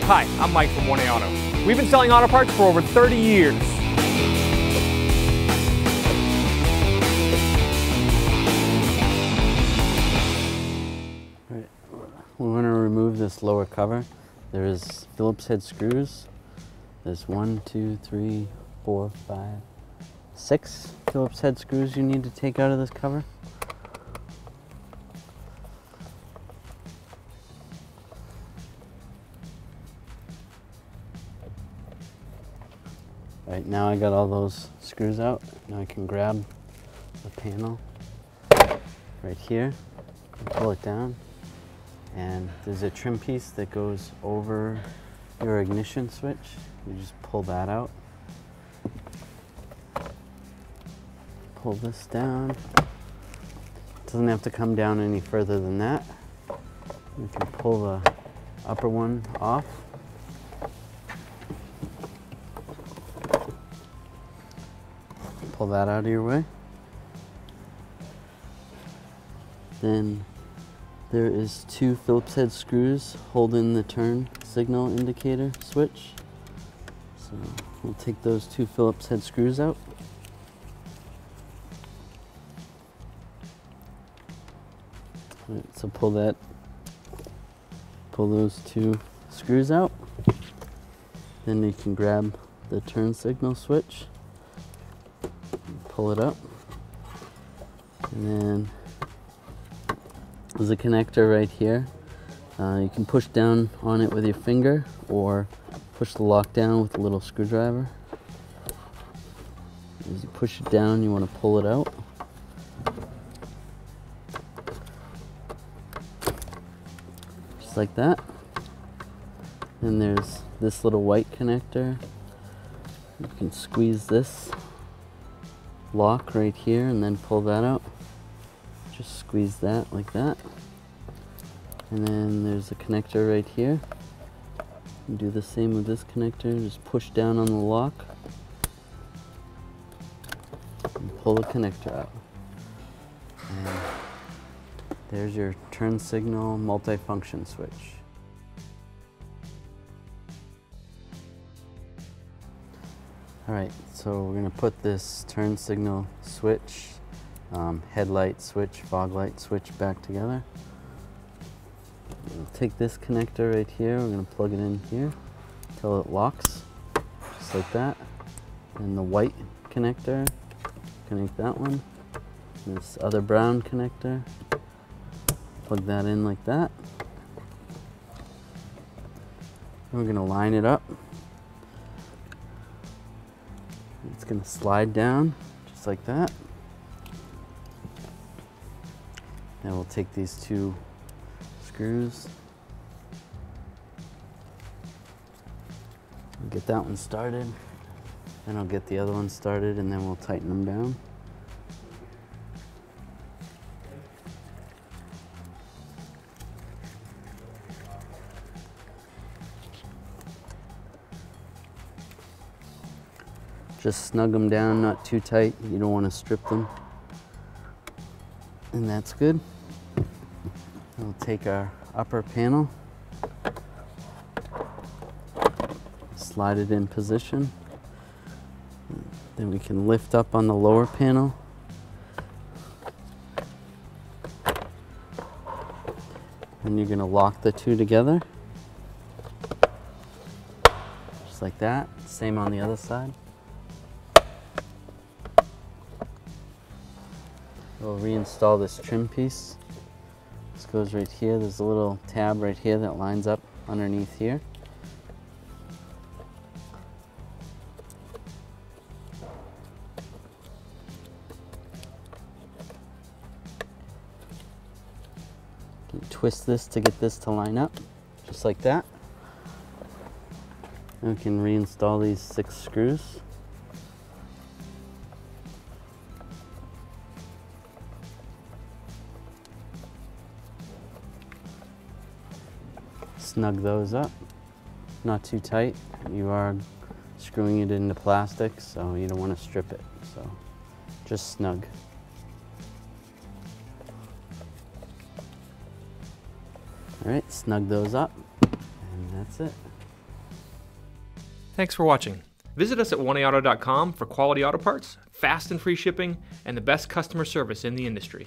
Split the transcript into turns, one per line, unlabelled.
Hi, I'm Mike from 1A Auto. We've been selling auto parts for over 30 years.
Right. We want to remove this lower cover. There is Phillips head screws. There's 1, 2, 3, 4, 5, 6 Phillips head screws you need to take out of this cover. Right, now I got all those screws out. Now I can grab the panel right here and pull it down. And there's a trim piece that goes over your ignition switch. You just pull that out. Pull this down. It doesn't have to come down any further than that. You can pull the upper one off. Pull that out of your way. Then there is 2 Phillips head screws holding the turn signal indicator switch. So we'll take those 2 Phillips head screws out. All right, so pull those 2 screws out. Then you can grab the turn signal switch. Pull it up, and then there's a connector right here. You can push down on it with your finger or push the lock down with a little screwdriver. As you push it down, you want to pull it out. Just like that. Then there's this little white connector. You can squeeze this lock right here and then pull that out. Just squeeze that like that. And then there's a connector right here. You do the same with this connector. Just push down on the lock and pull the connector out. And there's your turn signal multifunction switch. All right, so we're going to put this turn signal switch, headlight switch, fog light switch back together. We'll take this connector right here, we're going to plug it in here until it locks, just like that. And the white connector, connect that one. This other brown connector, plug that in like that. And we're going to line it up. It's going to slide down just like that. Then we'll take these 2 screws, we'll get that one started, then I'll get the other one started, and then we'll tighten them down. Just snug them down, not too tight. You don't want to strip them. And that's good. We'll take our upper panel, slide it in position. Then we can lift up on the lower panel. And you're going to lock the 2 together. Just like that. Same on the other side. We'll reinstall this trim piece. This goes right here. There's a little tab right here that lines up underneath here. You can twist this to get this to line up, just like that. And we can reinstall these 6 screws. Snug those up, not too tight. You are screwing it into plastic, so you don't want to strip it, so just snug. All right, snug those up, and that's it.
Thanks for watching. Visit us at 1AAuto.com for quality auto parts, fast and free shipping, and the best customer service in the industry.